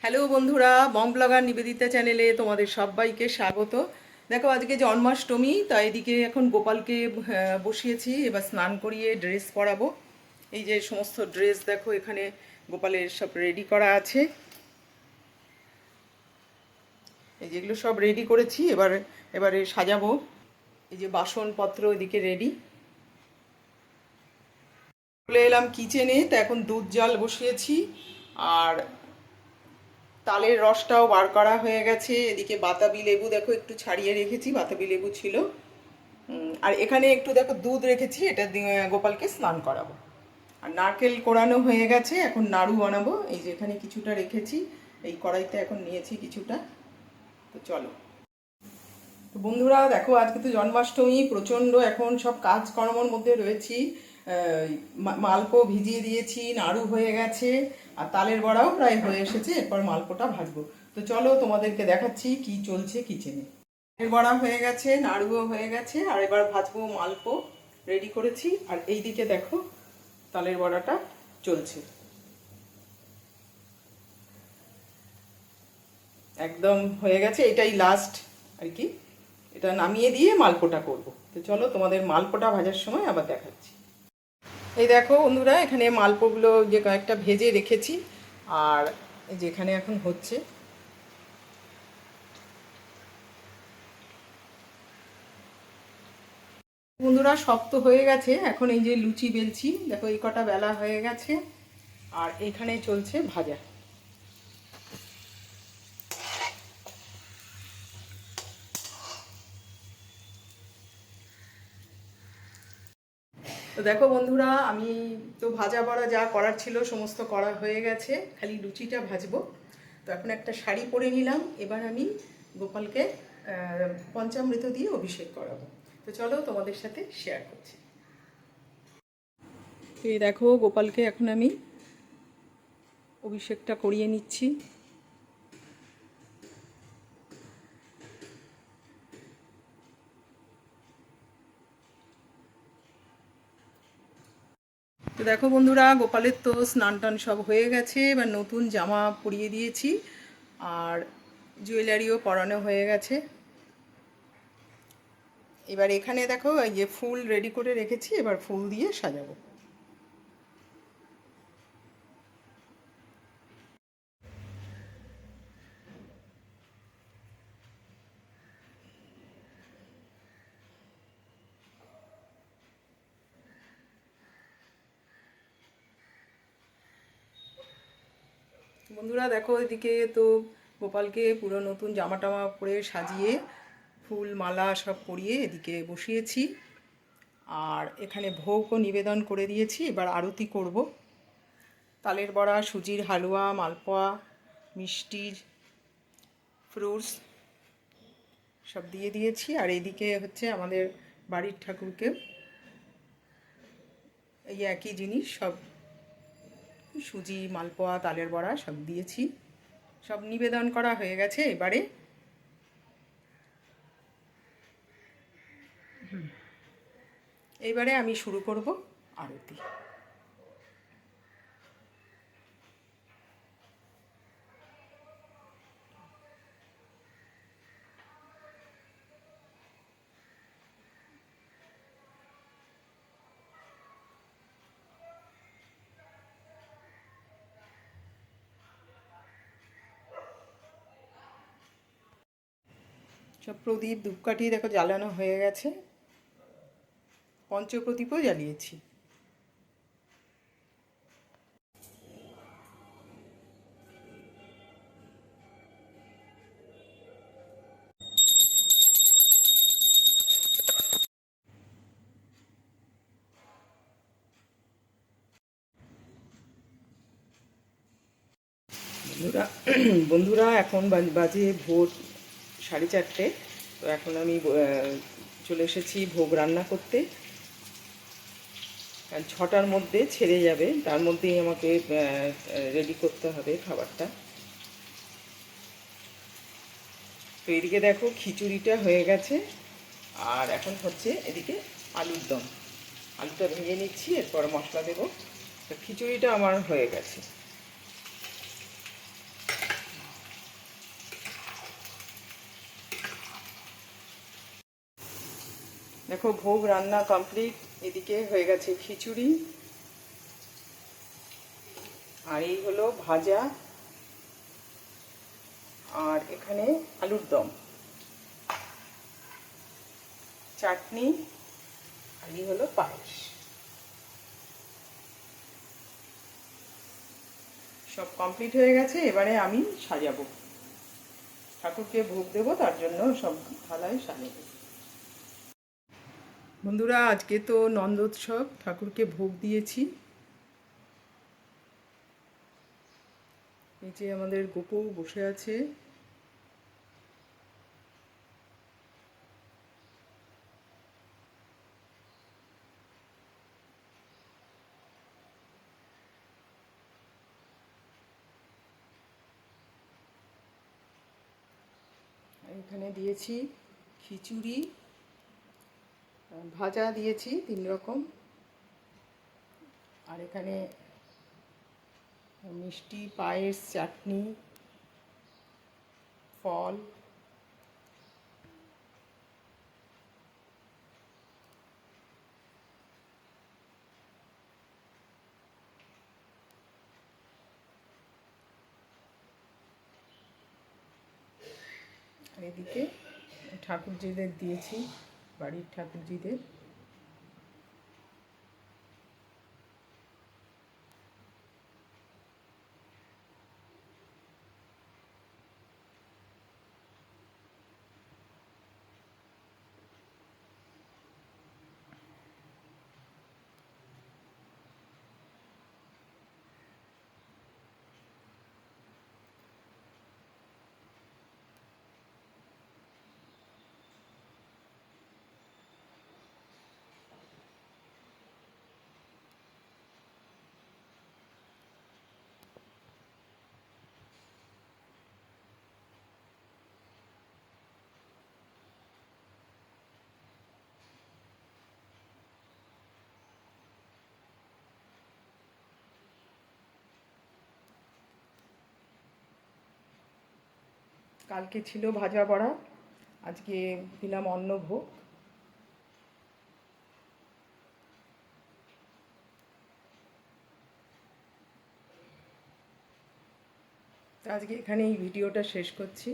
Hello বন্ধুরা, মম blogger Nivedita চ্যানেলে তোমাদের সবাইকে স্বাগত। দেখো আজকে জন্মাষ্টমী, তাই এদিকে এখন গোপালকে বসিয়েছি। এবার স্নান করিয়ে ড্রেস পরাবো। এই যে সমস্ত ড্রেস দেখো এখানে গোপালের সব রেডি করা আছে। এই যেগুলো সব রেডি করেছি, এবারে সাজাবো। এই যে বাসনপত্র এদিকে রেডি। চলে এলাম কিচেনে, তো এখন দুধ জাল বসিয়েছি আর তালের রসটাও বার করা হয়ে গেছে। এদিকে বাতাবি লেবু দেখো একটু ছাড়িয়ে রেখেছি, বাতাবি লেবু ছিল। আর এখানে একটু দেখো দুধ রেখেছি, এটা দিয়ে গোপালকে স্নান করাবো। আর নারকেল কোড়ানো হয়ে গেছে, এখন নাড়ু বানাবো। এই যে এখানে কিছুটা রেখেছি, এই কড়াইতে এখন নিয়েছি কিছুটা। তো চলো। তো বন্ধুরা দেখো, আজকে তো জন্মাষ্টমী, প্রচণ্ড এখন সব কাজকর্মর মধ্যে রয়েছি। মালপো ভিজিয়ে দিয়েছি, নাড়ু হয়ে গেছে, আর তালের বড়াও প্রায় হয়ে এসেছে। এরপর মালপোটা ভাজবো। তো চলো তোমাদেরকে দেখাচ্ছি কি চলছে কিচেনে। তালের বড়া হয়ে গেছে, নাড়ুও হয়ে গেছে, আর এবার ভাজবো মালপো রেডি করেছি। আর এই দিকে দেখো তালের বড়াটা চলছে, একদম হয়ে গেছে। এটাই লাস্ট আর কি, এটা নামিয়ে দিয়ে মালপোটা করব। তো চলো তোমাদের মালপোটা ভাজার সময় আবার দেখাচ্ছি। এই দেখো বন্ধুরা, এখানে মালপোগুলো যে কয়েকটা ভেজে রেখেছি, আর এই যে এখানে এখন হচ্ছে। বন্ধুরা শক্ত হয়ে গেছে, এখন এই যে লুচি বেলছি, দেখো এই কটা বেলা হয়ে গেছে, আর এখানে চলছে ভাজা। তো দেখো বন্ধুরা, আমি তো ভাজা বড়া যা করার ছিল সমস্ত করা হয়ে গেছে, খালি লুচিটা ভাজবো। তো এখন একটা শাড়ি পরে নিলাম, এবার আমি গোপালকে পঞ্চামৃত দিয়ে অভিষেক করাবো। তো চলো তোমাদের সাথে শেয়ার করছি। তো এই দেখো গোপালকে এখন আমি অভিষেকটা করিয়ে নিচ্ছি। তো দেখো বন্ধুরা, গোপালের তো স্নান টান সব হয়ে গেছে, এবার নতুন জামা পরিয়ে দিয়েছি, আর জুয়েলারিও পরানো হয়ে গেছে। এবার এখানে দেখো এই যে ফুল রেডি করে রেখেছি, এবার ফুল দিয়ে সাজাবো। বন্ধুরা দেখো, এদিকে তো গোপালকে পুরো নতুন জামা টামা পরে সাজিয়ে ফুল মালা সব পরিয়ে এদিকে বসিয়েছি, আর এখানে ভোগও নিবেদন করে দিয়েছি। এবার আরতি করব। তালের বড়া, সুজির হালুয়া, মালপোয়া, মিষ্টি, ফ্রুটস সব দিয়ে দিয়েছি। আর এদিকে হচ্ছে আমাদের বাড়ির ঠাকুরকে এই একই জিনিস সব, সুজি, মালপোয়া, তালের বড়া সব দিয়েছি, সব নিবেদন করা হয়ে গেছে। এইবারে আমি শুরু করব আরতি। সব প্রদীপ ধূপকাঠি দেখো জ্বালানো হয়ে গেছে, পঞ্চপ্রদীপও জ্বালিয়েছি। বন্ধুরা বন্ধুরা এখন বাজে ভোর 4:30। তো এখন আমি চলে এসেছি ভোগ রান্না করতে, কারণ 6টার মধ্যে ছেড়ে যাবে, তার মধ্যেই আমাকে রেডি করতে হবে খাবারটা। তো এদিকে দেখো খিচুড়িটা হয়ে গেছে, আর এখন হচ্ছে এদিকে আলুর দম। আলুটা ভেঙে নিচ্ছি, এরপর মশলা দেবো। তো খিচুড়িটা আমার হয়ে গেছে। দেখো ভোগ রান্না কমপ্লিট। এদিকে হয়ে গেছে খিচুড়ি, আর এই হলো ভাজা, আর এখানে আলুর দম, চাটনি, আর এই হলো পায়েস। সব কমপ্লিট হয়ে গেছে। এবারে আমি সাজাবো, ঠাকুরকে ভোগ দেবো, তার জন্য সব থালায় সাজাবো। বন্ধুরা, আজকে তো নন্দোৎসব, ঠাকুরকে ভোগ দিয়েছি। এই যে আমাদের গোপু বসে আছে। এখানে দিয়েছি খিচুড়ি, ভাজা দিয়েছি 3 রকম, আর এখানে মিষ্টি, পায়েস, চাটনি, ফল। আর এদিকে ঠাকুরজিদের দিয়েছি, বাড়ির ঠাকুরজিদের। কালকে ছিল ভাজা বড়া, আজকে দিলাম অন্নভোগ। তো আজকে এখানে এই ভিডিওটা শেষ করছি।